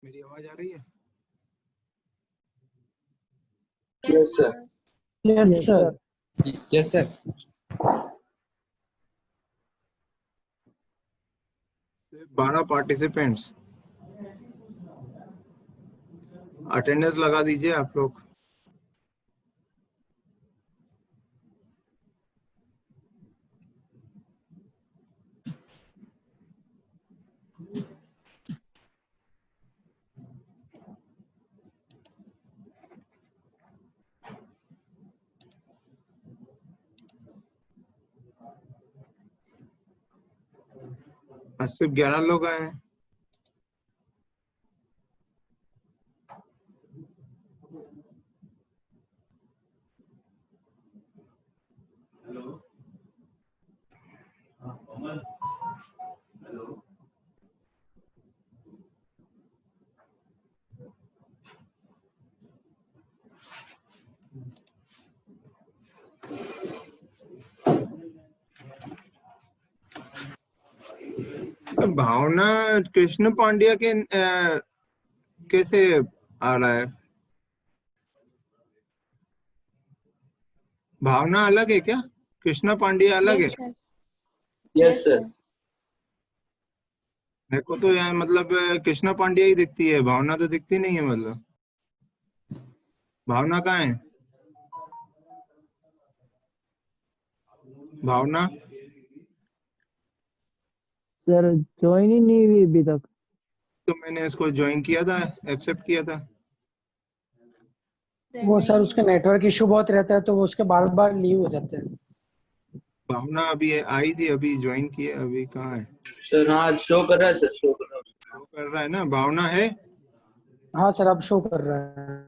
मेरी आवाज आ रही है? Yes sir. Yes sir. Yes sir. 12 participants, attendance लगा दीजिए आप लोग। आज सिर्फ 11 लोग आए हैं। तो भावना कृष्ण पांड्या के कैसे आ रहा है? भावना अलग है क्या? कृष्णा पांड्या अलग है? Yes sir. मेरे को तो यहाँ मतलब कृष्णा पांड्या ही दिखती है, भावना तो दिखती नहीं है। मतलब भावना कहाँ है? भावना सर ज्वाइन ही नहीं हुई अभी तक। तो मैंने इसको ज्वाइन किया था, एक्सेप्ट किया था। वो सर उसका नेटवर्क इशू बहुत रहता है तो वो उसके बार बार लीव हो जाते हैं। भावना अभी आई थी, अभी ज्वाइन किया, अभी कहाँ है? सर हाँ शो कर रहा है सर, शो कर रहा है। शो कर रहा है ना? भावना है? हाँ सर अब शो कर रहा है।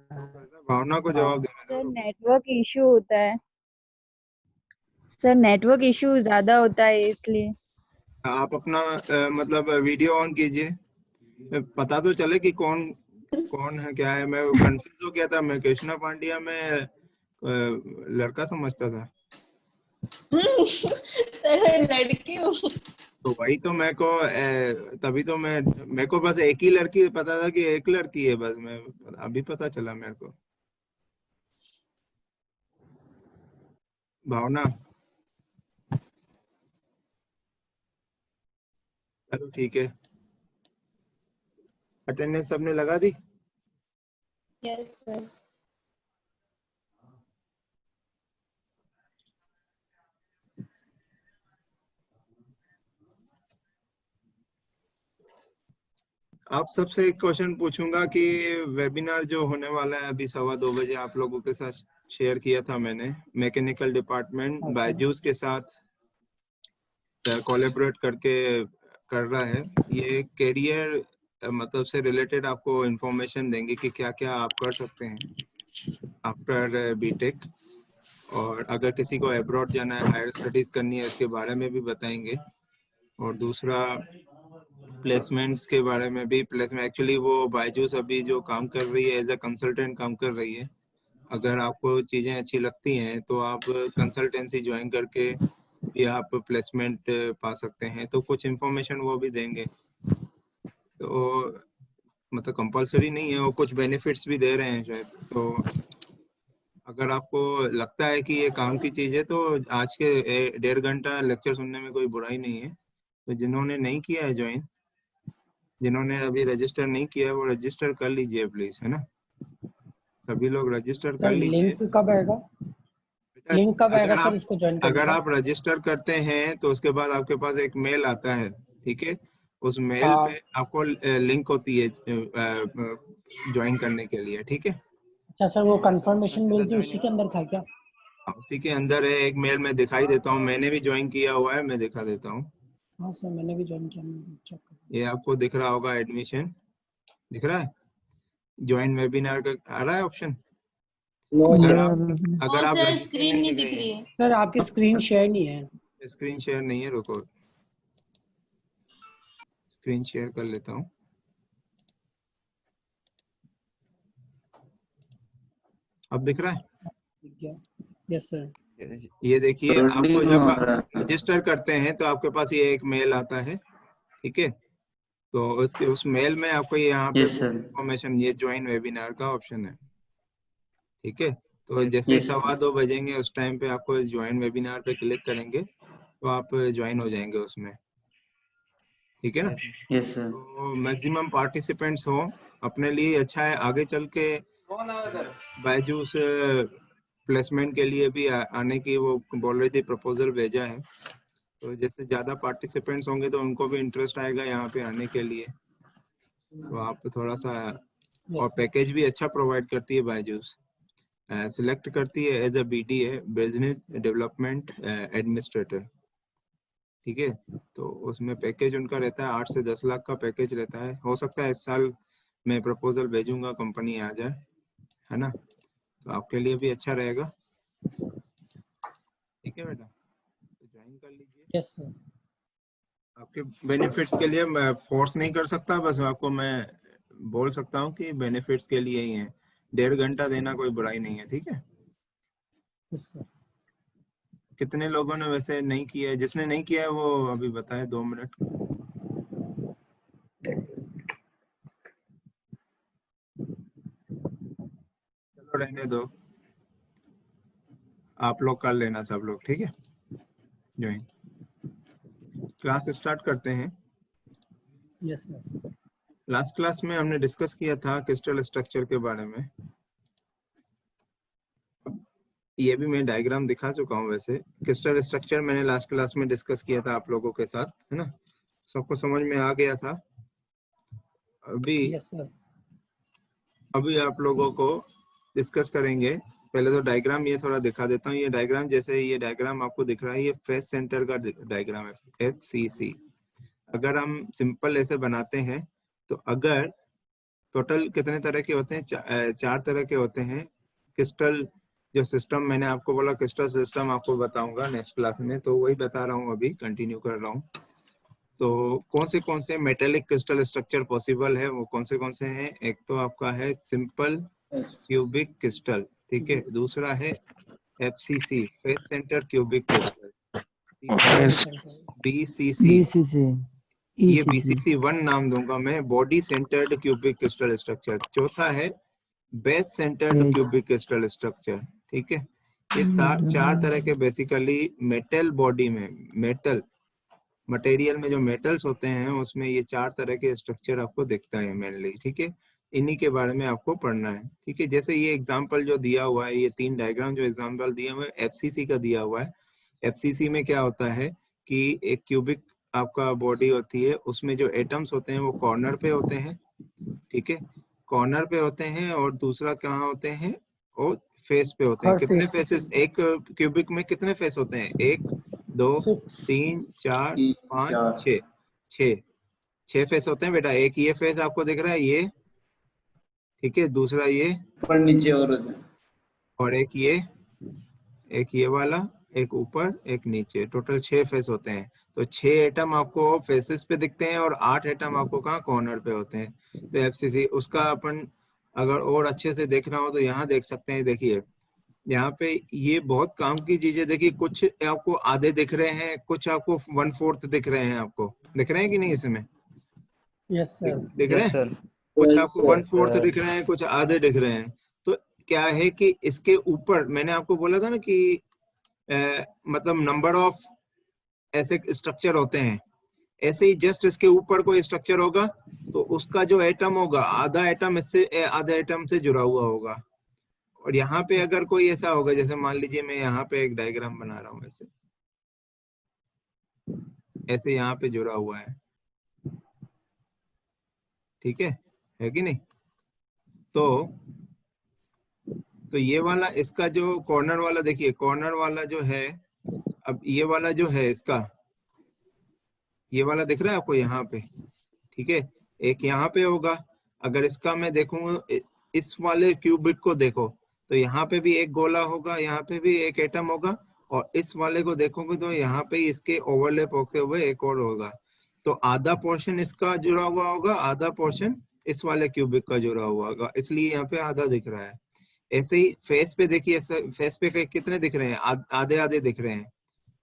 भावना को जवाब देने सर दो। नेटवर्क इशू होता है, सर नेटवर्क इशू ज्यादा होता है इसलिए। आप अपना मतलब वीडियो ऑन कीजिए, पता तो चले कि कौन कौन है क्या है। मैं कंफ्यूज हो गया था, मैं कृष्णा पांड्या में लड़का समझता था। सर मैं लड़की हूँ। तो वही तो मेरे को तभी तो मेरे को बस एक ही लड़की पता था कि एक लड़की है, बस मैं अभी पता चला मेरे को। भावना चलो ठीक है। अटेंडेंस सबने लगा दी? Yes sir. आप सबसे एक क्वेश्चन पूछूंगा कि वेबिनार जो होने वाला है अभी 2:15 आप लोगों के साथ शेयर किया था मैंने, मैकेनिकल डिपार्टमेंट बायजूस के साथ कोलैबोरेट करके कर रहा है, ये कैरियर मतलब से रिलेटेड आपको इंफॉर्मेशन देंगे कि क्या क्या आप कर सकते हैं आफ्टर बीटेक, और अगर किसी को अब्रॉड जाना है, हायर स्टडीज करनी है, इसके बारे में भी बताएंगे। और दूसरा प्लेसमेंट्स के बारे में भी, प्लेसमेंट एक्चुअली वो बायजूस अभी जो काम कर रही है एज अ कंसल्टेंट काम कर रही है। अगर आपको चीज़ें अच्छी लगती हैं तो आप कंसल्टेंसी ज्वाइन करके भी आप प्लेसमेंट पा सकते हैं, तो कुछ इन्फॉर्मेशन वो भी देंगे। तो मतलब कंपलसरी नहीं है, वो कुछ बेनिफिट्स भी दे रहे हैं शायद। तो अगर आपको लगता है कि ये काम की चीज़ है तो आज के 1.5 घंटा लेक्चर सुनने में कोई बुराई नहीं है। तो जिन्होंने नहीं किया है ज्वाइन, जिन्होंने अभी रजिस्टर नहीं किया है, वो रजिस्टर कर लीजिए प्लीज, है ना। सभी लोग रजिस्टर कर सर लीजिए। लिंक कब आएगा? लिंक कब आएगा सर उसको ज्वाइन करने अगर का? आप रजिस्टर करते हैं तो उसके बाद आपके पास एक मेल आता है, ठीक है। उस मेल हाँ। पे आपको लिंक होती है ज्वाइन करने के लिए, ठीक है। अच्छा सर, वो कंफर्मेशन मेल थी उसी के अंदर था क्या? उसी के अंदर है एक मेल, मैं दिखाई देता हूँ, मैंने भी ज्वाइन किया हुआ है, मैं दिखा देता हूँ। हाँ सर, मैंने भी ज्वाइन किया, मैं चेक कर। ये आपको दिख रहा होगा, एडमिशन दिख रहा है, ज्वाइन वेबिनार का आ रहा है ऑप्शन। अगर नो आप सर, स्क्रीन नहीं दिख रही है। सर आपकी स्क्रीन शेयर नहीं है। स्क्रीन शेयर नहीं है, रुको स्क्रीन शेयर कर लेता हूँ। अब दिख रहा है? Yes sir. ये देखिए, आपको जब रजिस्टर करते हैं तो आपके पास ये एक मेल आता है, ठीक है। तो उसके उस मेल में आपको यहाँ पे इंफॉर्मेशन, ये ज्वाइन वेबिनार का ऑप्शन है, ठीक है। तो जैसे ही 2:15 बजेंगे उस टाइम पे आपको इस ज्वाइन वेबिनार पे क्लिक करेंगे तो आप ज्वाइन हो जाएंगे उसमें, ठीक है ना। Yes sir. तो मैक्सिमम पार्टिसिपेंट्स हो, अपने लिए अच्छा है। आगे चल के बायजूस प्लेसमेंट के लिए भी आने की वो बोल रही थी, प्रपोजल भेजा है। तो जैसे ज़्यादा पार्टिसिपेंट्स होंगे तो उनको भी इंटरेस्ट आएगा यहाँ पे आने के लिए। तो आप थोड़ा सा, और पैकेज भी अच्छा प्रोवाइड करती है बायजूस, सिलेक्ट करती है as a BDA, business development administrator, ठीक है। तो उसमें पैकेज उनका रहता है 8 से 10 लाख का पैकेज रहता है। हो सकता है इस साल मैं प्रपोजल भेजूंगा, कंपनी आ जाए, है ना। तो आपके लिए भी अच्छा रहेगा, ठीक है बेटा, तो ज्वाइन कर लीजिए। Yes sir. आपके बेनिफिट्स के लिए मैं फोर्स नहीं कर सकता, बस आपको मैं बोल सकता हूँ कि बेनिफिट्स के लिए ही है। 1.5 घंटा देना कोई बुराई नहीं है, ठीक है। Yes sir. कितने लोगों ने वैसे नहीं किया है? जिसने नहीं किया है वो अभी बताए, 2 मिनट। चलो रहने दो, आप लोग कर लेना सब लोग, ठीक है ज्वाइन। क्लास स्टार्ट करते हैं। Yes sir. लास्ट क्लास में हमने डिस्कस किया था क्रिस्टल स्ट्रक्चर के बारे में। ये भी मैं डायग्राम दिखा चुका हूँ। वैसे क्रिस्टल स्ट्रक्चर मैंने लास्ट क्लास में डिस्कस किया था आप लोगों के साथ, है ना। सबको समझ में आ गया था। Yes sir. अभी आप लोगों को डिस्कस करेंगे। पहले तो डायग्राम ये थोड़ा दिखा देता हूँ। ये डायग्राम, जैसे ये डायग्राम आपको दिख रहा है, ये फेस सेंटर का डायग्राम है, FCC। अगर हम सिंपल ऐसे बनाते हैं तो अगर टोटल कितने तरह के होते हैं? 4 तरह के होते हैं क्रिस्टल। जो सिस्टम मैंने आपको बोला, क्रिस्टल सिस्टम आपको बताऊंगा नेक्स्ट क्लास में, तो वही बता रहा हूँ, अभी कंटिन्यू कर रहा हूँ। तो कौन से मेटेलिक क्रिस्टल स्ट्रक्चर पॉसिबल है, वो कौन से हैं? एक तो आपका है सिंपल क्यूबिक क्रिस्टल, ठीक है। दूसरा है FCC, face centre cubic crystal. तीसरा है BCC, ये BCC1 नाम दूंगा मैं, body centred cubic crystal structure. चौथा है base centred cubic crystal structure, ठीक है। ये 4 तरह के बेसिकली मेटल बॉडी में, मेटल मटेरियल में जो मेटल्स होते हैं उसमें ये 4 तरह के स्ट्रक्चर आपको दिखता है मेनली, ठीक है। इन्हीं के बारे में आपको पढ़ना है, ठीक है। जैसे ये एग्जांपल जो दिया हुआ है, ये 3 डायग्राम जो एग्जांपल दिए हुए हैं, FCC का दिया हुआ है। FCC में क्या होता है कि एक क्यूबिक आपका बॉडी होती है, उसमें जो एटम्स होते हैं वो कॉर्नर पे होते हैं, ठीक है, कॉर्नर पे होते हैं। और दूसरा कहाँ होते हैं? और फेस पे होते हैं। कितने फेसेस एक क्यूबिक में? कितने फेस होते हैं? 1 2 3 4 5 6। छह फेस होते हैं बेटा। एक ये फेस आपको दिख रहा है ये, ठीक है, दूसरा ये, ऊपर नीचे और और एक ये वाला, एक ऊपर एक नीचे, टोटल 6 फेस होते हैं। तो 6 एटम आपको फेसेस पे दिखते हैं और 8 एटम आपको कहाँ कॉर्नर पे होते हैं। तो एफसीसी उसका अपन अगर और अच्छे से देखना हो तो यहाँ देख सकते हैं। देखिए यहाँ पे ये बहुत काम की चीजें, देखिए कुछ आपको आधे दिख रहे हैं, कुछ आपको 1/4 दिख रहे हैं। आपको दिख रहे हैं कि नहीं इसमें? Yes sir. दिख रहे हैं? कुछ आपको 1/4 दिख रहे हैं, कुछ आधे दिख रहे हैं। तो क्या है कि इसके ऊपर मैंने आपको बोला था ना कि मतलब नंबर ऑफ ऐसे स्ट्रक्चर होते हैं, ऐसे ही जस्ट इसके ऊपर कोई स्ट्रक्चर होगा तो उसका जो एटम होगा, आधा एटम इससे आधा एटम से जुड़ा हुआ होगा। और यहाँ पे अगर कोई ऐसा होगा, जैसे मान लीजिए मैं यहाँ पे एक डायग्राम बना रहा हूँ, ऐसे ऐसे यहाँ पे जुड़ा हुआ है, ठीक है कि नहीं? तो ये वाला इसका जो कॉर्नर वाला, देखिए कॉर्नर वाला जो है, अब ये वाला जो है इसका, ये वाला दिख रहा है आपको यहाँ पे, ठीक है, एक यहाँ पे होगा। अगर इसका मैं देखूँ, इस वाले क्यूबिक को देखो तो यहाँ पे भी एक गोला होगा, यहाँ पे भी एक एटम होगा, और इस वाले को देखोगे तो यहाँ पे इसके ओवरलैप होते हुए एक और होगा। तो आधा पोर्शन इसका जुड़ा हुआ होगा, आधा पोर्शन इस वाले क्यूबिक का जुड़ा हुआ होगा, इसलिए यहाँ पे आधा दिख रहा है। ऐसे ही फेस पे देखिए, फेस पे कितने दिख रहे हैं? आधे आधे दिख रहे हैं।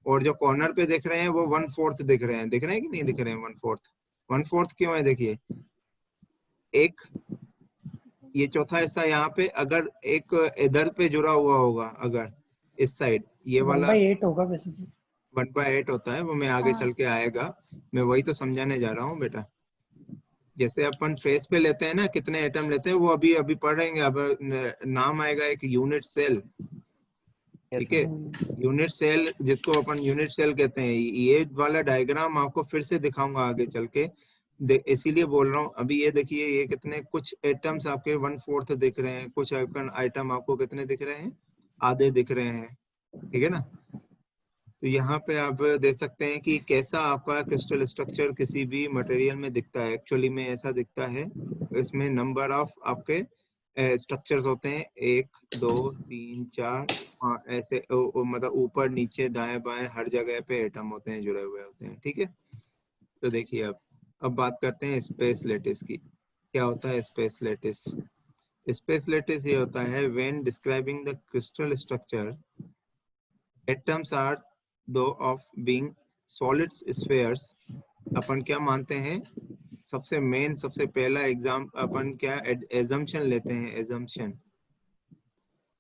और जो कॉर्नर पे दिख रहे हैं वो 1/4 दिख रहे हैं। दिख रहे हैं कि नहीं दिख रहे हैं? 1/4 क्यों है? देखिए एक ये चौथा हिस्सा यहाँ पे अगर एक इधर पे जुड़ा हुआ होगा, अगर इस साइड ये वाला 1/8 होगा बेसिकली। 1/8 होता है, वो मैं आगे चल के आएगा, मैं वही तो समझाने जा रहा हूँ बेटा। जैसे अपन फेस पे लेते हैं ना, कितने एटम लेते हैं वो अभी अभी पढ़ेंगे। अब नाम आएगा एक यूनिट सेल, ठीक है, यूनिट सेल जिसको अपन यूनिट सेल कहते हैं। ये वाला डायग्राम आपको फिर से दिखाऊंगा आगे चल के, इसीलिए बोल रहा हूँ। अभी ये देखिए, ये कितने कुछ एटम्स आपके 1/4 दिख रहे हैं, कुछ आइटम आपको कितने दिख रहे हैं? आधे दिख रहे हैं, ठीक है ना? तो यहाँ पे आप देख सकते हैं कि कैसा आपका क्रिस्टल स्ट्रक्चर किसी भी मटेरियल में दिखता है। एक्चुअली में ऐसा दिखता है, इसमें नंबर ऑफ आपके स्ट्रक्चर्स होते हैं, 1 2 3 4 5 ऐसे मतलब ऊपर नीचे दाएं बाएं हर जगह पे एटम होते हैं, जुड़े हुए होते हैं, ठीक है। तो देखिए अब बात करते हैं स्पेस लैटिस की। क्या होता है स्पेस लैटिस? स्पेस लैटिस ये होता है when describing the crystal structure atoms are thought of being solid spheres. अपन क्या मानते हैं? सबसे मेन, सबसे पहला एग्जाम अपन क्या एजम्पशन लेते हैं?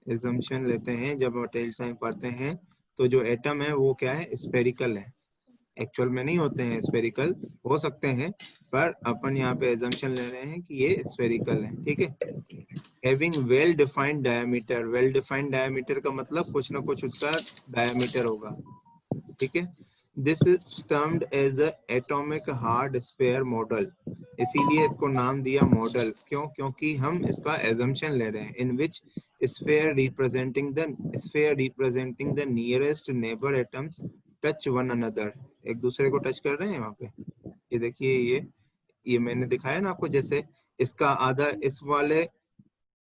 एजम्पशन लेते हैं जब मटेरियल साइंस पढ़ते हैं, तो जो एटम है वो क्या है? स्फेरिकल है। एक्चुअल में नहीं होते हैं स्फेरिकल, हो सकते हैं, पर अपन यहाँ पे एजम्पशन ले रहे हैं कि ये स्फेरिकल है, ठीक है। Having well defined diameter, well defined diameter का मतलब कुछ ना कुछ उसका डायमीटर होगा, ठीक है। This is termed as a atomic hard sphere model. इसीलिए इसको नाम दिया मॉडल, क्यों? क्योंकि हम इसका एजम्पशन ले रहे हैं। In which sphere representing the nearest neighbour atoms touch one another, एक दूसरे को टच कर रहे हैं वहां पे। ये देखिए, ये मैंने दिखाया ना आपको, जैसे इसका आधा, इस वाले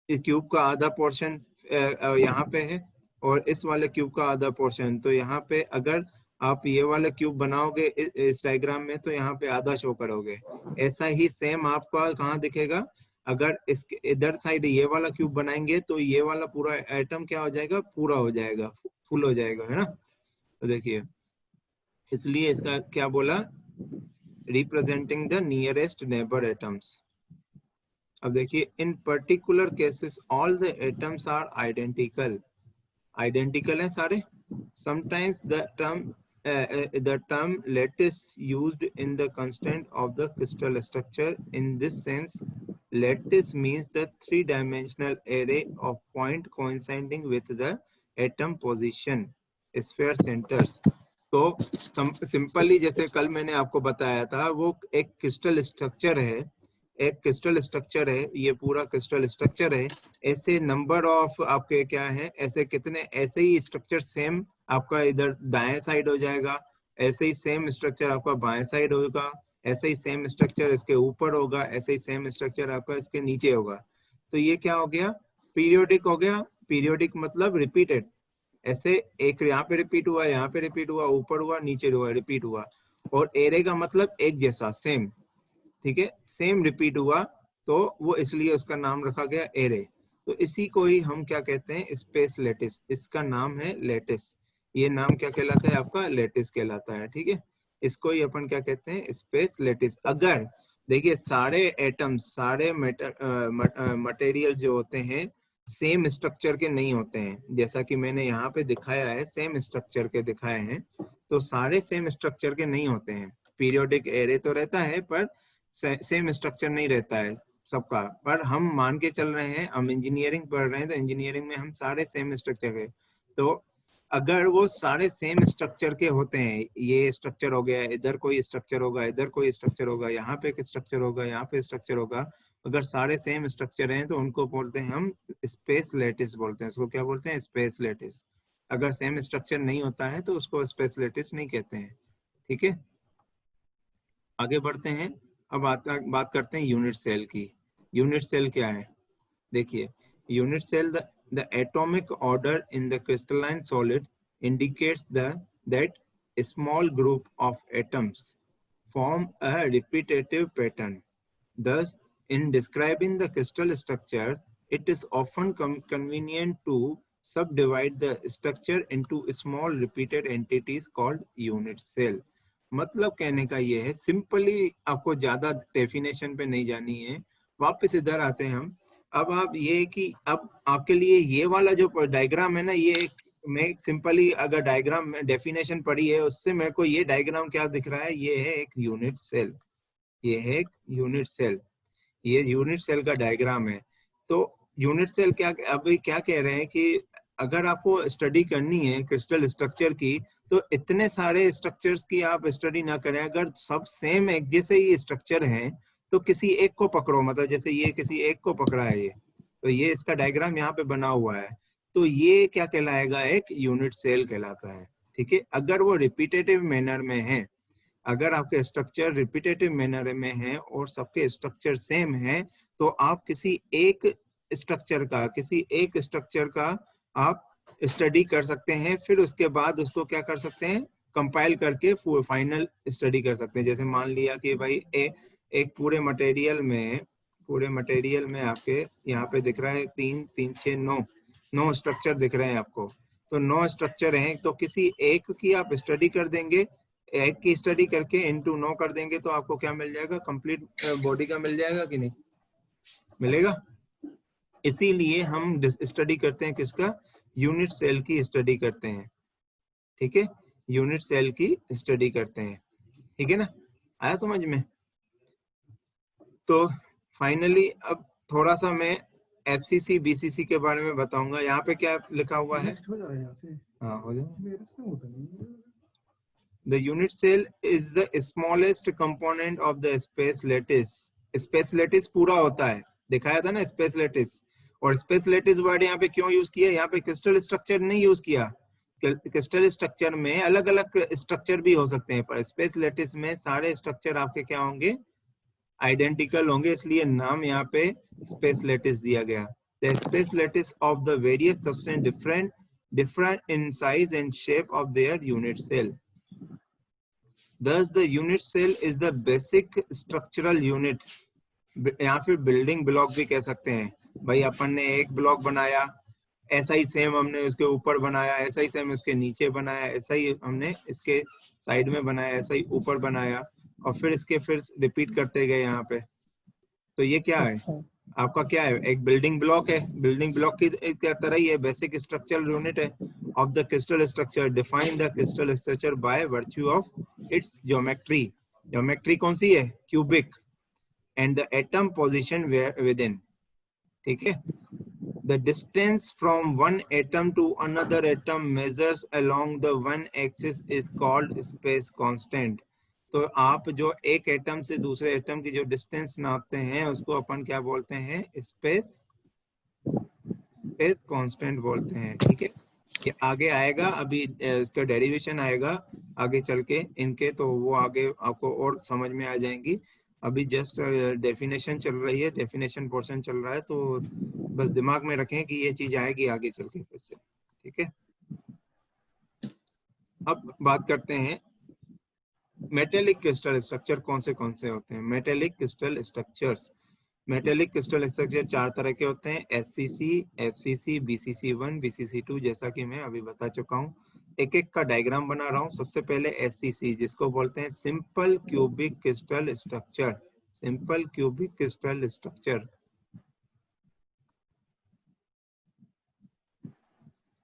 क्यूब का आधा पोर्शन यहाँ पे है और इस वाले क्यूब का आधा पोर्शन। तो यहाँ पे अगर आप ये वाला क्यूब बनाओगे इस डायग्राम में, तो यहाँ पे आधा शो करोगे। ऐसा ही सेम आपका कहाँ दिखेगा? अगर इसके इधर साइड ये वाला क्यूब बनाएंगे तो ये वाला पूरा एटम क्या हो जाएगा? पूरा हो जाएगा, फुल हो जाएगा, है ना? तो देखिए, इसलिए इसका क्या बोला? Representing the nearest neighbour atoms. अब देखिए, in particular cases all the atoms are identical है सारे। Sometimes the term lattice used in the constant of the crystal structure. In this sense, lattice means the three-dimensional array of point coinciding with the atom position, sphere centers. तो simply जैसे कल मैंने आपको बताया था, वो एक क्रिस्टल स्ट्रक्चर है, ये पूरा क्रिस्टल स्ट्रक्चर है। ऐसे नंबर ऑफ आपके क्या है, ऐसे कितने, ऐसे ही स्ट्रक्चर सेम आपका इधर दाएं साइड हो जाएगा, ऐसे ही सेम स्ट्रक्चर आपका बाएं साइड होगा, ऐसे ही सेम स्ट्रक्चर इसके ऊपर होगा, ऐसे ही सेम स्ट्रक्चर आपका इसके नीचे होगा। तो ये क्या हो गया, पीरियोडिक हो गया। पीरियोडिक मतलब रिपीटेड, ऐसे एक यहाँ पे रिपीट हुआ, यहाँ पे रिपीट हुआ, ऊपर हुआ, नीचे हुआ, रिपीट हुआ। और एरे का मतलब एक जैसा, सेम, ठीक है, सेम रिपीट हुआ, तो वो इसलिए उसका नाम रखा गया एरे। तो इसी को ही हम क्या कहते हैं, स्पेस लेटिस। इसका नाम है लेटिस। ये नाम क्या कहलाता है आपका, लेटिस कहलाता है, ठीक है। इसको ही अपन क्या कहते हैं, स्पेस लेटिस। अगर देखिए सारे एटम्स, सारे मटेरियल जो होते हैं सेम स्ट्रक्चर के नहीं होते हैं, जैसा कि मैंने यहाँ पे दिखाया है, सेम स्ट्रक्चर के दिखाए हैं, तो सारे सेम स्ट्रक्चर के नहीं होते हैं। पीरियोडिक एरे तो रहता है पर सेम स्ट्रक्चर नहीं रहता है सबका। पर हम मान के चल रहे हैं, हम इंजीनियरिंग पढ़ रहे हैं, तो इंजीनियरिंग में हम सारे सेम स्ट्रक्चर के, तो अगर वो सारे सेम स्ट्रक्चर के होते हैं, ये स्ट्रक्चर हो गया, इधर कोई स्ट्रक्चर होगा, इधर कोई स्ट्रक्चर होगा, यहाँ पे एक स्ट्रक्चर होगा, यहाँ पे स्ट्रक्चर होगा, अगर सारे सेम स्ट्रक्चर हैं तो उनको बोलते हैं हम स्पेस लेटिस बोलते हैं। उसको क्या बोलते हैं, स्पेस लेटिस। अगर सेम स्ट्रक्चर नहीं होता है तो उसको स्पेस लेटिस नहीं कहते हैं, ठीक है। आगे बढ़ते हैं। अब बात करते हैं यूनिट सेल की। यूनिट सेल क्या है, देखिए unit cell, the atomic order in the crystalline solid indicates that a small group of atoms form a repetitive pattern. Thus, in describing the crystal structure, it is often convenient to subdivide the structure into small repeated entities called unit cell. मतलब कहने का ये है, simply आपको ज्यादा definition पे नहीं जानी है, वापस इधर आते हैं हम। अब आप ये कि अब आपके लिए ये वाला जो डायग्राम है ना, ये मैं सिंपली अगर डायग्राम में डेफिनेशन पढ़ी है उससे मेरे को ये डायग्राम क्या दिख रहा है, ये है एक यूनिट सेल। ये है एक यूनिट सेल, ये यूनिट सेल का डायग्राम है। तो यूनिट सेल क्या, अभी क्या कह रहे हैं कि अगर आपको स्टडी करनी है क्रिस्टल स्ट्रक्चर की, तो इतने सारे स्ट्रक्चर्स की आप स्टडी ना करें। अगर सब सेम एक जैसे ही स्ट्रक्चर हैं तो किसी एक को पकड़ो, मतलब जैसे ये किसी एक को पकड़ा है, ये तो ये इसका डायग्राम यहाँ पे बना हुआ है, तो ये क्या कहलाएगा, एक यूनिट सेल कहलाता है, ठीक है। अगर वो रिपीटेटिव मैनर में है, अगर आपके स्ट्रक्चर रिपीटेटिव मैनर में है और सबके स्ट्रक्चर सेम है, तो आप किसी एक स्ट्रक्चर का आप स्टडी कर सकते हैं, फिर उसके बाद उसको क्या कर सकते हैं, कंपाइल करके फाइनल स्टडी कर सकते हैं। जैसे मान लिया कि भाई एक पूरे मटेरियल में आपके यहाँ पे दिख रहा है 3, 3, 6, 9 स्ट्रक्चर दिख रहे हैं आपको। तो 9 स्ट्रक्चर हैं, तो किसी एक की आप स्टडी कर देंगे, एक की स्टडी करके इनटू 9 कर देंगे, तो आपको क्या मिल जाएगा, कंप्लीट बॉडी का मिल जाएगा कि नहीं मिलेगा। इसीलिए हम स्टडी करते हैं किसका, यूनिट सेल की स्टडी करते हैं, ठीक है, यूनिट सेल की स्टडी करते हैं, ठीक है ना, आया समझ में। तो फाइनली अब थोड़ा सा मैं एफसीसी बीसीसी के बारे में बताऊंगा। यहाँ पे क्या लिखा हुआ है, हाँ हो जाए। The unit cell is the smallest component of the space lattice. Space lattice पूरा होता है, दिखाया था ना space lattice। और space lattice वर्ड यहाँ पे क्यों यूज किया, यहाँ पे क्रिस्टल स्ट्रक्चर नहीं यूज किया। क्रिस्टल स्ट्रक्चर में अलग अलग स्ट्रक्चर भी हो सकते हैं, पर स्पेस लेटिस में सारे स्ट्रक्चर आपके क्या होंगे, आइडेंटिकल होंगे, इसलिए नाम यहाँ पे स्पेस लेटिस दिया गया। The space lattice of the various substance different in size and shape of their unit cell. Thus, the unit cell is the basic structural unit. या फिर बिल्डिंग ब्लॉक भी कह सकते हैं। भाई अपन ने एक ब्लॉक बनाया, ऐसा ही सेम हमने उसके ऊपर बनाया, ऐसा ही सेम उसके नीचे बनाया, ऐसा ही हमने इसके साइड में बनाया, ऐसा ही ऊपर बनाया, और फिर इसके फिर रिपीट करते गए यहाँ पे। तो ये क्या है आपका, क्या है, एक बिल्डिंग ब्लॉक है। बिल्डिंग ब्लॉक की तरह ही है, बेसिक स्ट्रक्चरल यूनिट है of the crystal structure. Define the crystal structure by virtue of its geometry. Geometry कौन सी है, cubic, and the atom position with in, ठीक है। The distance from one atom to another atom measures along the one axis is called space constant. तो आप जो एक atom से दूसरे एटम की जो डिस्टेंस नापते हैं उसको अपन क्या बोलते हैं, स्पेस कांस्टेंट बोलते हैं, ठीक है। ये आगे आएगा, अभी इसका डेरिवेशन आएगा आगे चल के इनके, तो वो आगे आपको और समझ में आ जाएंगी। अभी जस्ट डेफिनेशन चल रही है, डेफिनेशन पोर्शन चल रहा है, तो बस दिमाग में रखें कि ये चीज आएगी आगे चल के फिर से। ठीक है, अब बात करते हैं मेटेलिक क्रिस्टल स्ट्रक्चर कौन से होते हैं। Metallic crystal structures, metallic crystal structure 4 तरह के होते हैं, एससीसी, एफसीसी, बीसीसी1, बीसीसी2, जैसा कि मैं अभी बता चुका हूँ। एक एक का डायग्राम बना रहा हूँ। सबसे पहले एससीसी, जिसको बोलते हैं simple cubic crystal structure. Simple cubic crystal structure,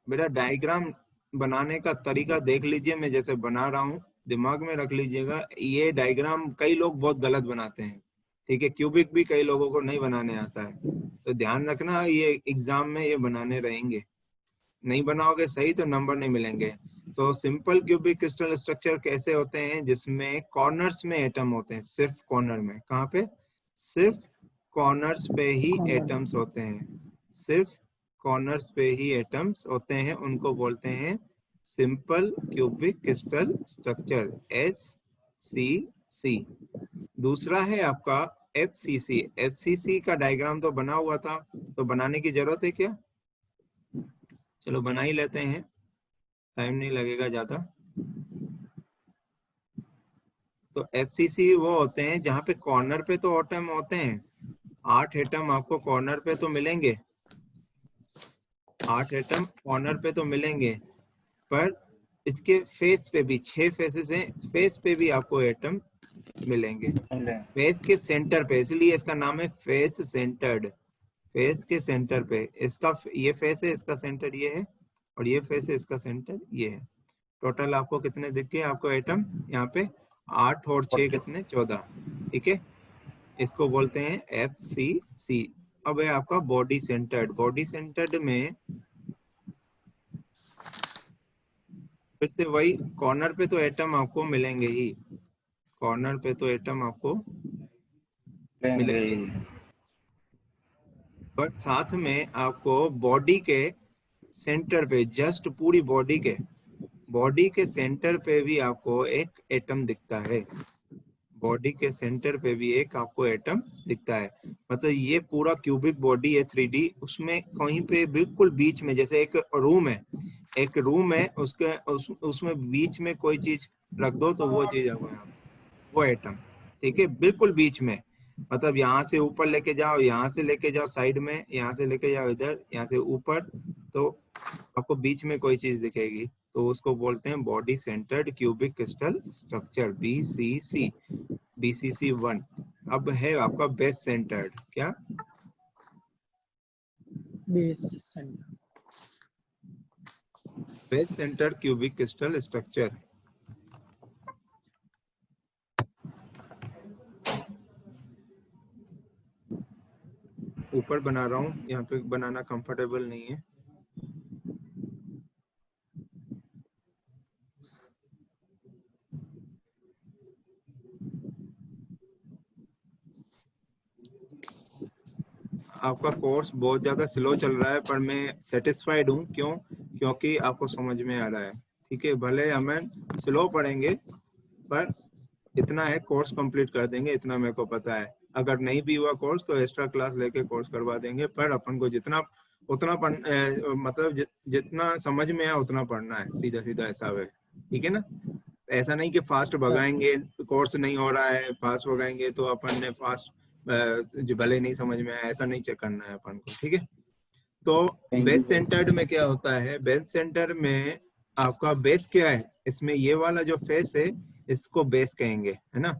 बेटा डायग्राम बनाने का तरीका देख लीजिए, मैं जैसे बना रहा हूँ दिमाग में रख लीजिएगा। ये डायग्राम कई लोग बहुत गलत बनाते हैं, ठीक है, क्यूबिक भी कई लोगों को नहीं बनाने आता है, तो ध्यान रखना ये एग्जाम में ये बनाने रहेंगे। नहीं बनाओगे सही तो नंबर नहीं मिलेंगे। तो सिंपल क्यूबिक क्रिस्टल स्ट्रक्चर कैसे होते हैं, जिसमें कॉर्नर्स में एटम होते हैं, सिर्फ कॉर्नर में। कहाँ पे? सिर्फ कॉर्नर्स पे ही एटम्स होते हैं, सिर्फ कॉर्नर्स पे ही एटम्स होते हैं, उनको बोलते हैं simple cubic crystal structure, SCC। दूसरा है आपका FCC। FCC का डायग्राम तो बना हुआ था, तो बनाने की जरूरत है क्या? चलो बना ही लेते हैं, टाइम नहीं लगेगा ज्यादा। तो FCC वो होते हैं जहाँ पे कॉर्नर पे तो एटम होते हैं, 8 एटम आपको कॉर्नर पे तो मिलेंगे, 8 एटम कॉर्नर पे तो मिलेंगे, पर इसके फेस पे भी 6 फेसेस हैं, फेस पे भी आपको एटम मिलेंगे, फेस के सेंटर पे, इसलिए इसका नाम है फेस सेंटर्ड। फेस के सेंटर पे इसका ये फेस है, इसका सेंटर ये है, और ये फेस है, इसका सेंटर ये है। टोटल आपको कितने दिख गए आपको एटम यहाँ पे? 8 और 6 कितने? 14। ठीक है, इसको बोलते हैं FCC। अब है आपका बॉडी सेंटर्ड। बॉडी सेंटर्ड में फिर से वही, कॉर्नर पे तो एटम आपको मिलेंगे ही, कॉर्नर पे तो एटम आपको मिलेंगे, पर साथ में आपको बॉडी के सेंटर पे, जस्ट पूरी बॉडी के सेंटर पे भी आपको एक एटम दिखता है, बॉडी के सेंटर पे भी एक आपको एटम दिखता है। मतलब ये पूरा क्यूबिक बॉडी है 3D, उसमें कहीं पे बिल्कुल बीच में, जैसे एक रूम है, एक रूम है, उसमें बीच में कोई चीज रख दो तो वो चीज वो एटम, ठीक है, बिल्कुल बीच में। मतलब यहाँ से ऊपर लेके जाओ, यहाँ से लेके जाओ साइड में, यहाँ से लेके जाओ इधर, यहाँ से ऊपर, तो आपको बीच में कोई चीज दिखेगी, तो उसको बोलते हैं body centred cubic crystal structure, BCC, BCC1। अब है आपका बेस सेंटर्ड, क्या? Base centre. Base centred cubic crystal structure. ऊपर बना रहा हूँ, यहाँ पे बनाना कंफर्टेबल नहीं है। आपका कोर्स बहुत ज्यादा स्लो चल रहा है, पर मैं सेटिस्फाइड हूँ। क्यों? क्योंकि आपको समझ में आ रहा है। ठीक है, भले हमें स्लो पढ़ेंगे, पर इतना है, कोर्स कंप्लीट कर देंगे, इतना मेरे को पता है। अगर नहीं भी हुआ कोर्स तो एक्स्ट्रा क्लास लेके कोर्स करवा देंगे, पर अपन को जितना उतना मतलब जितना समझ में आया उतना पढ़ना है, सीधा सीधा ऐसा है। ठीक है ना? ऐसा नहीं कि फास्ट भगाएंगे, कोर्स नहीं हो रहा है फास्ट भगाएंगे तो अपन ने फास्ट जो भले नहीं समझ में आया, ऐसा नहीं चेक करना है अपन को। ठीक है, तो बेस सेंटर्ड में क्या होता है? बेस सेंटर में आपका बेस क्या है? इसमें ये वाला जो फेस है इसको बेस कहेंगे, है ना?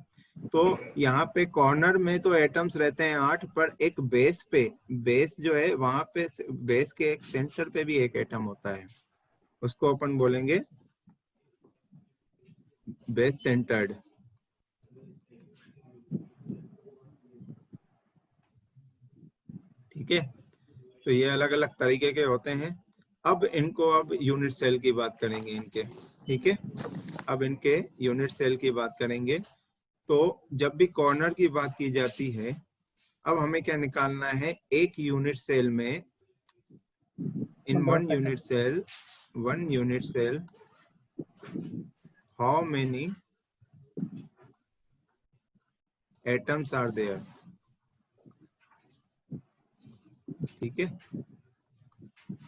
तो यहाँ पे कॉर्नर में तो एटम्स रहते हैं 8, पर एक बेस पे, बेस जो है वहां पे, बेस के एक सेंटर पे भी एक एटम होता है, उसको अपन बोलेंगे बेस सेंटर्ड। ठीक है, तो ये अलग अलग तरीके के होते हैं। अब इनको, अब यूनिट सेल की बात करेंगे इनके। ठीक है, अब इनके यूनिट सेल की बात करेंगे। तो जब भी कॉर्नर की बात की जाती है, अब हमें क्या निकालना है? एक यूनिट सेल में in Number of one unit cell, how many atoms are there? ठीक है,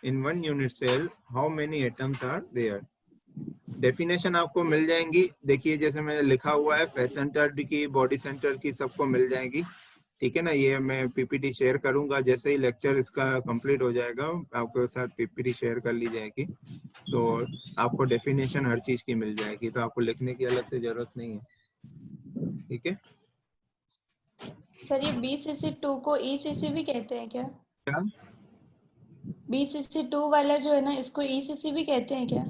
in one unit cell how many atoms are there? Definition आपको मिल जाएंगी, देखिए जैसे मैंने लिखा हुआ है, फेस सेंटर्ड की, बॉडी सेंटर की, सबको मिल जाएगी। ठीक है ना, ये मैं पीपीटी शेयर करूंगा, जैसे ही लेक्चर इसका कंप्लीट हो जाएगा आपके साथ पीपीटी शेयर कर ली जाएगी, तो आपको डेफिनेशन हर चीज की मिल जाएगी, तो आपको लिखने की अलग से जरूरत नहीं है। ठीक है, सर ये BCC2 को ECC भी कहते हैं क्या? क्या BCC2 वाला जो है ना, इसको ECC भी कहते हैं क्या?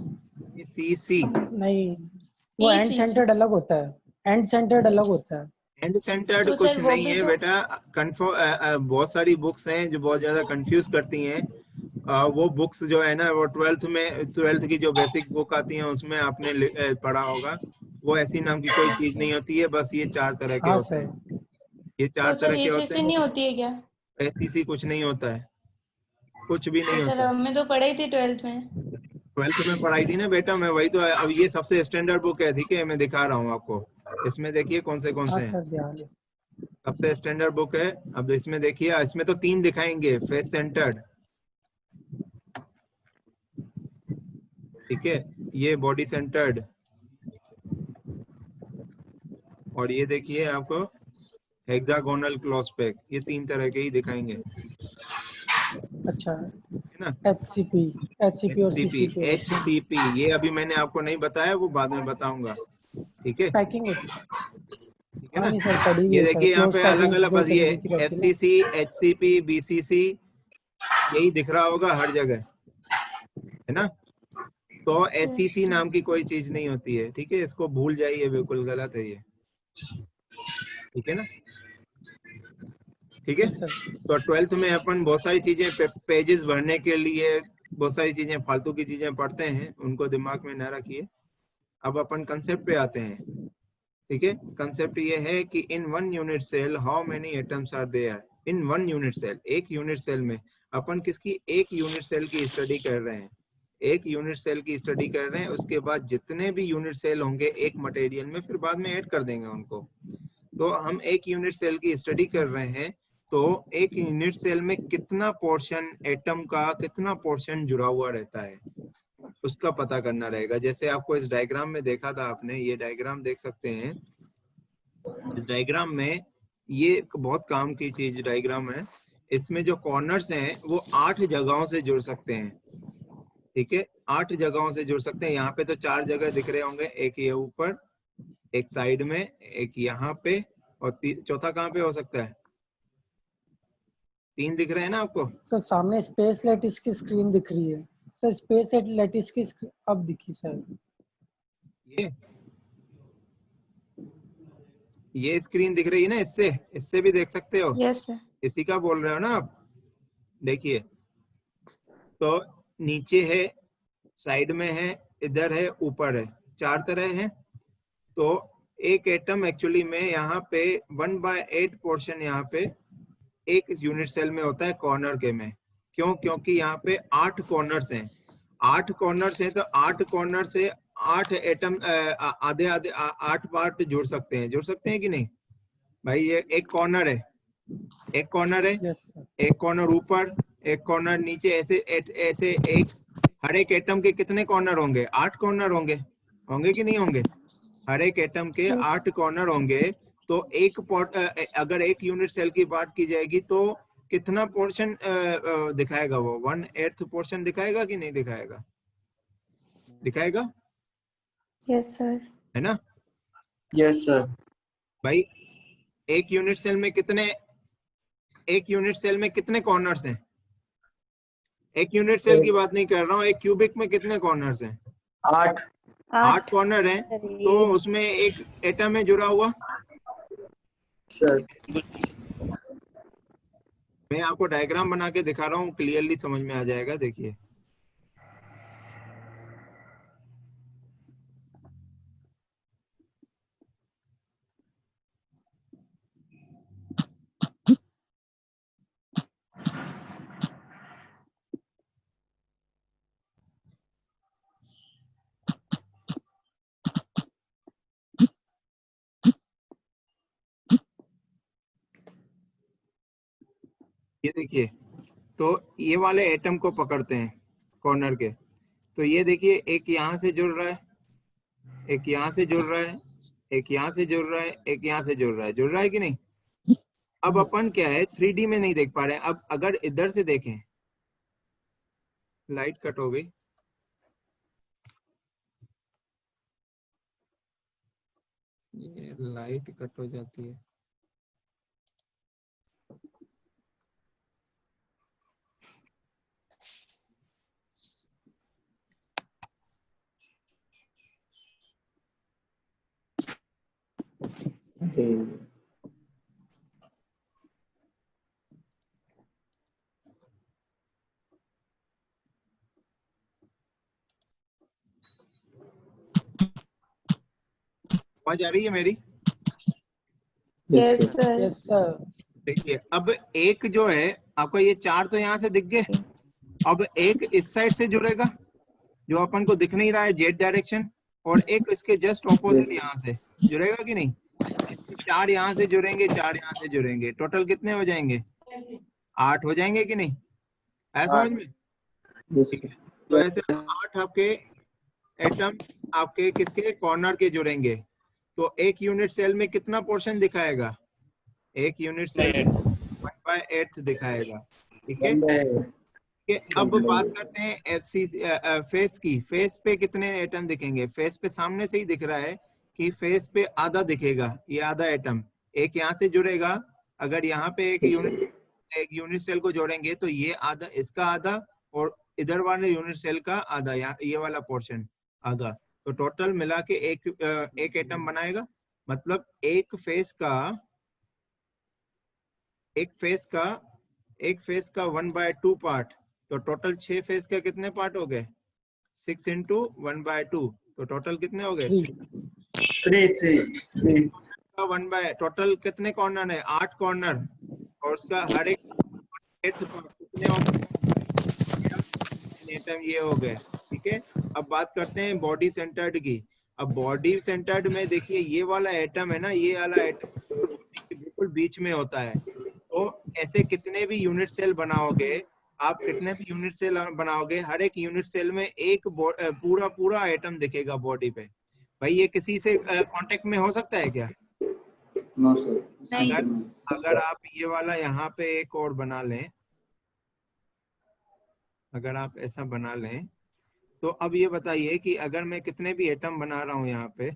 सी सी नहीं, वो एंड ECC सेंटर्ड अलग होता है, एंड सेंटर्ड अलग होता है। एंड सेंटर्ड तो कुछ सर वो नहीं भी है तो बेटा, बहुत सारी बुक्स हैं जो बहुत ज्यादा कंफ्यूज करती हैं। वो बुक्स जो है ना, वो ट्वेल्थ की जो बेसिक बुक आती है उसमें आपने पढ़ा होगा, वो ऐसी नाम की कोई चीज नहीं होती है, बस ये 4 तरह के हाँ होते सर। हैं, ये तो 4 सर तरह के होते ECC हैं। नहीं होती है क्या? ऐसी सी कुछ नहीं होता है, कुछ भी तो नहीं सर होता है। हमने तो पढ़ाई थी 12th में। 12th में पढ़ाई थी ना बेटा, मैं वही तो, अब ये सबसे स्टैंडर्ड बुक है, ठीक है, मैं दिखा रहा हूँ आपको, इसमें देखिए कौन हाँ से हैं, सर, ध्यान है। सबसे स्टैंडर्ड बुक है। अब इसमें देखिए, इसमें तो 3 दिखाएंगे, फेस सेंटर्ड, ठीक है, ये बॉडी सेंटर्ड, और ये देखिए आपको हेक्सागोनल क्लॉस्पेक, ये 3 तरह के ही दिखाएंगे, अच्छा, है ना। HCP और एचसीपी, CCP होती है। एचसीपी ये अभी मैंने आपको नहीं बताया, वो बाद में बताऊंगा, ठीक है, पैकिंग होती है। ठीक है हाँ ना। नहीं सर, पढ़ी हुई ये है सर, देखिए यहाँ क्लोज पे अलग पैकिंग अलग, 2 बस ये तरीके की रहती है ना। एचसीसी, एचसीपी, बीसीसी, यही दिख रहा होगा हर जगह, है ना। तो एससीसी नाम की कोई चीज नहीं होती है, ठीक है, इसको भूल जाइए, बिल्कुल गलत है ये, ठीक है ना, ठीक है। Yes sir. तो 12th में अपन बहुत सारी चीजें पेजेस भरने के लिए बहुत सारी चीजें, फालतू की चीजें पढ़ते हैं, उनको दिमाग में न रखिए। अब अपन कंसेप्ट पे आते हैं, ठीक है। कंसेप्ट ये है कि in one unit cell how many atoms are there, in one unit cell, एक यूनिट सेल में अपन किसकी, एक यूनिट सेल की स्टडी कर रहे हैं, एक यूनिट सेल की स्टडी कर रहे हैं, उसके बाद जितने भी यूनिट सेल होंगे एक मटेरियल में, फिर बाद में ऐड कर देंगे उनको। तो हम एक यूनिट सेल की स्टडी कर रहे हैं, तो एक यूनिट सेल में कितना पोर्शन, एटम का कितना पोर्शन जुड़ा हुआ रहता है, उसका पता करना रहेगा। जैसे आपको इस डायग्राम में देखा था आपने, ये डायग्राम देख सकते हैं, इस डायग्राम में ये एक बहुत काम की चीज डायग्राम है, इसमें जो कॉर्नर्स हैं वो 8 जगहों से जुड़ सकते हैं, ठीक है, 8 जगहों से जुड़ सकते हैं। यहाँ पे तो 4 जगह दिख रहे होंगे, एक ये ऊपर, एक साइड में, एक यहाँ पे, और चौथा कहाँ पे हो सकता है, 3 दिख रहे हैं ना आपको। सर सामने स्पेस लेटिस की स्क्रीन दिख रही है सर, स्पेस लेटिस की स्क्रीन अब दिखी सर। ये स्क्रीन दिख रही है ना, इससे इससे भी देख सकते हो, यस सर। इसी का बोल रहे हो ना आप। देखिए, तो नीचे है, साइड में है, इधर है, ऊपर है, 4 तरह है। तो एक एटम एक्चुअली में यहाँ पे 1/8 पोर्शन यहाँ पे एक यूनिट सेल में होता है कॉर्नर के में। क्यों? क्योंकि यहाँ पे 8 कॉर्नर्स हैं, 8 कॉर्नर्स हैं, तो 8 कॉर्नर से 8 एटम, आधे आधे 8 पार्ट जुड़ सकते हैं कि नहीं भाई। ये एक कॉर्नर है, एक कॉर्नर है, यस सर। एक कॉर्नर ऊपर, एक कॉर्नर नीचे, ऐसे ऐसे एक, हर एक एटम के कितने कॉर्नर होंगे, 8 कॉर्नर होंगे, होंगे कि नहीं होंगे, हर एक एटम के 8 कॉर्नर होंगे। तो एक अगर एक यूनिट सेल की बात की जाएगी तो कितना पोर्शन दिखाएगा, वो 1/8 पोर्शन दिखाएगा कि नहीं दिखाएगा, दिखाएगा, यस सर। है ना यस सर। भाई। एक यूनिट सेल में कितने कॉर्नर्स हैं, एक यूनिट सेल की बात नहीं कर रहा हूँ, एक क्यूबिक में कितने कॉर्नर्स हैं, 8 8 कॉर्नर हैं, तो उसमें एक एटम है जुड़ा हुआ। सर। मैं आपको डायग्राम बना के दिखा रहा हूँ, क्लियरली समझ में आ जाएगा, देखिए। ये देखिए, तो ये वाले एटम को पकड़ते हैं कॉर्नर के, तो ये देखिए एक यहाँ से जुड़ रहा है, एक यहाँ से जुड़ रहा है, एक यहाँ से जुड़ रहा है, एक यहाँ से जुड़ रहा है कि नहीं। अब अपन क्या है 3D में नहीं देख पा रहे हैं। अब अगर इधर से देखें, लाइट कट हो गई, ये लाइट कट हो जाती है। आवाज आ रही है मेरी? Yes sir. Yes sir. देखिए अब एक जो है आपका, ये चार तो यहाँ से दिख गए, अब एक इस साइड से जुड़ेगा जो अपन को दिख नहीं रहा है जेड डायरेक्शन, और एक इसके जस्ट ऑपोजिट यहाँ से जुड़ेगा कि नहीं। चार यहाँ से जुड़ेंगे, चार यहाँ से जुड़ेंगे, टोटल कितने हो जाएंगे? 8 हो जाएंगे कि नहीं, है समझ में? तो ऐसे 8 आपके एटम आपके किसके कॉर्नर के जुड़ेंगे, तो एक यूनिट सेल में कितना पोर्शन दिखाएगा? एक यूनिट सेल 1/8 दिखाएगा। ठीक है, अब बात करते हैं एफसी फेस की। फेस पे कितने एटम दिखेंगे? फेस पे सामने से ही दिख रहा है कि फेस पे आधा दिखेगा, ये आधा एटम एक यहाँ से जुड़ेगा। अगर यहाँ पे एक यूनिट सेल को जोड़ेंगे तो ये आधा, इसका आधा, और इधर वाले यूनिट सेल का आधा, ये वाला पोर्शन आधा, तो टोटल मिला के एक एटम बनाएगा। मतलब एक फेस का 1/2 पार्ट, तो टोटल 6 फेस का कितने पार्ट हो गए? 6 × 1/2, तो टोटल कितने हो गए? 3 टोटल कितने कॉर्नर है? 8 कॉर्नर, और उसका हर एक 8 कितने हो गए? एटम ये हो गए। ठीक है, अब बात करते हैं बॉडी सेंटर्ड की। अब बॉडी सेंटर्ड में देखिए ये वाला एटम है ना, ये वाला एटम बिल्कुल बीच में होता है। तो ऐसे कितने भी यूनिट सेल बनाओगे आप, कितने भी यूनिट सेल बनाओगे, हर एक यूनिट सेल में एक पूरा एटम दिखेगा बॉडी पे। भाई ये किसी से कांटेक्ट में हो सकता है क्या? No sir. अगर आप ये वाला यहाँ पे एक और बना लें, अगर आप ऐसा बना लें, तो अब ये बताइए कि अगर मैं कितने भी एटम बना रहा हूँ यहाँ पे,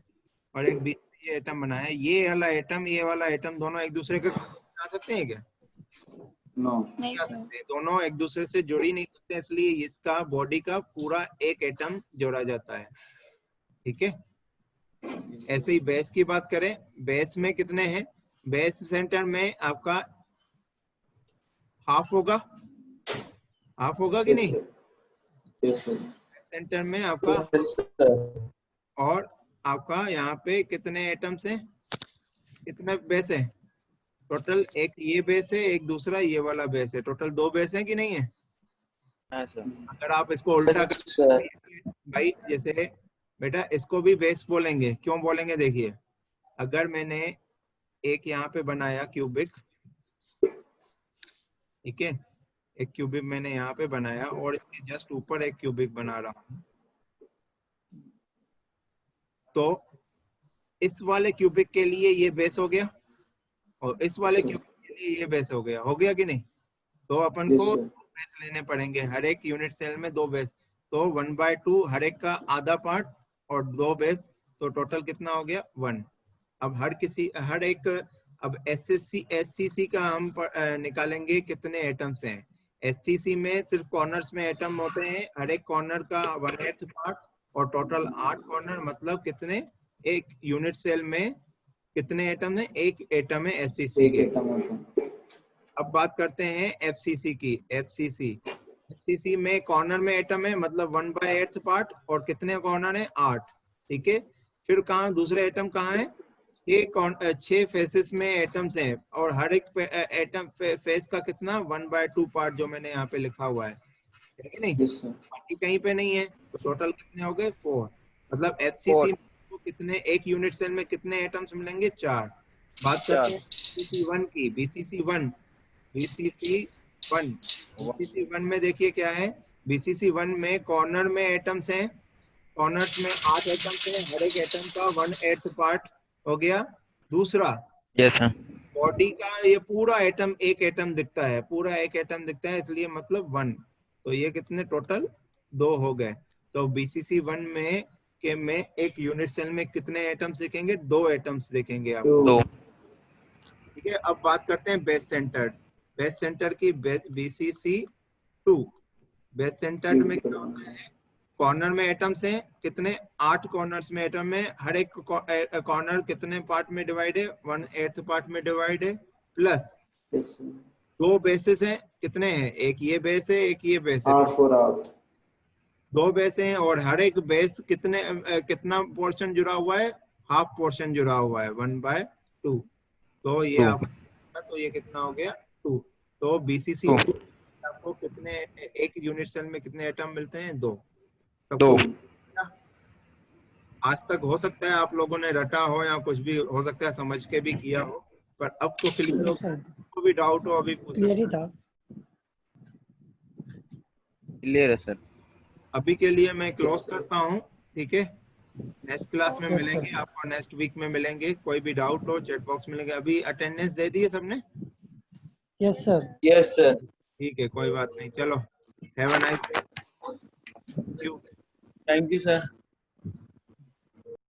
और एक बीच में ये एटम बनाया, ये वाला एटम, ये वाला एटम, दोनों एक दूसरे के आ सकते हैं क्या? नो, नहीं आ सर। सकते, दोनों एक दूसरे से जुड़ ही नहीं सकते, इसलिए इसका बॉडी का पूरा एक एटम जोड़ा जाता है। ठीक है, ऐसे ही बेस की बात करें, बेस में कितने हैं? बेस सेंटर में आपका हाफ होगा कि नहीं? सेंटर में आपका, और आपका यहाँ पे कितने एटम्स हैं, कितने बेस है? टोटल एक ये बेस है, एक दूसरा ये वाला बेस है, टोटल 2 बेस है कि नहीं है? अगर आप इसको उल्टा कर, भाई जैसे बेटा इसको भी बेस बोलेंगे, क्यों बोलेंगे? देखिए अगर मैंने एक यहाँ पे बनाया क्यूबिक, ठीक है, एक क्यूबिक मैंने यहाँ पे बनाया, और इसके जस्ट ऊपर एक क्यूबिक बना रहा हूँ, तो इस वाले क्यूबिक के लिए ये बेस हो गया, और इस वाले क्यूबिक के लिए ये बेस हो गया कि नहीं? तो अपन को बेस लेने पड़ेंगे, हर एक यूनिट सेल में 2 बेस, तो 1/2 हर एक का आधा पार्ट और 2 बेस, तो टोटल कितना हो गया? 1। अब हर एक, अब एससीसी का हम निकालेंगे कितने एटम्स हैं। एससीसी में सिर्फ कॉर्नर्स में एटम होते हैं, हर एक कॉर्नर का 1/8 पार्ट, और टोटल 8 कॉर्नर, मतलब कितने? एक यूनिट सेल में कितने एटम है? एक एटम है एससीसी के। अब बात करते हैं एफसीसी की। एफसीसी में कॉर्नर में एटम है, मतलब 1/8 पार्ट, और कितने कॉर्नर है? 8। ठीक है, फिर कहाँ दूसरे एटम कहाँ है? 6 फेसेस में एटम्स हैं, और हर एक एटम फेस का कितना? 1/2 पार्ट, जो मैंने यहाँ पे लिखा हुआ है, ठीक है नहीं? बाकी कहीं पे नहीं है, तो टोटल कितने हो गए? 4। मतलब एफसीसी को कितने, एक यूनिट सेल में कितने एटम्स मिलेंगे? 4। बात करते हैं बीसीसी 1 की। BCC one. बीसीसी वन में देखिए क्या है, बीसीसी वन में कॉर्नर में एटम्स हैं, कॉर्नर्स में 8 एटम्स हैं, हर एक एटम का 1/8 पार्ट हो गया। दूसरा यस सर। बॉडी का ये पूरा एटम एक एटम दिखता है, पूरा एक एटम दिखता है, इसलिए मतलब 1। तो ये कितने टोटल 2 हो गए। तो बीसीसी वन में एक यूनिट सेल में कितने एटम्स दिखेंगे, 2 एटम्स दिखेंगे आप। 2। ठीक है, अब बात करते हैं बेस सेंटर। बेस सेंटर की बीसीसी 2। बेस सेंटर में क्या होता है, कॉर्नर में एटम्स हैं कितने, 8 कॉर्नर्स में एटम है, हर एक कॉर्नर कितने पार्ट में डिवाइड है, 1/8 पार्ट में डिवाइड है, प्लस Yes, sir. 2 बेसेस हैं, कितने हैं, एक ये बेस है एक ये बेस है, Half or half. 2 बेस हैं, और हर एक बेस कितना पोर्शन जुड़ा हुआ है, हाफ पोर्शन जुड़ा हुआ है, 1/2। तो ये 2। आप, तो ये कितना हो गया 2। तो बीसीसी 2। आपको कितने, एक यूनिट सेल में कितने एटम मिलते हैं, 2। 2। आज तक हो सकता है आप लोगों ने रटा हो या कुछ भी हो सकता है समझ के भी किया हो, पर अब तो क्लियर हो, सर को भी डाउट हो अभी पूछ क्लियर ही सकते था। क्लियर है सर। हैं। अभी के लिए मैं क्लोज करता हूँ, ठीक है, नेक्स्ट क्लास में Yes, मिलेंगे, sir. आपको नेक्स्ट वीक में मिलेंगे। कोई भी डाउट हो चैट बॉक्स में मिलेंगे। अभी अटेंडेंस दे दी है सबने, यस सर। Yes sir. ठीक है, कोई बात नहीं, चलो, have a nice day. Thank you sir.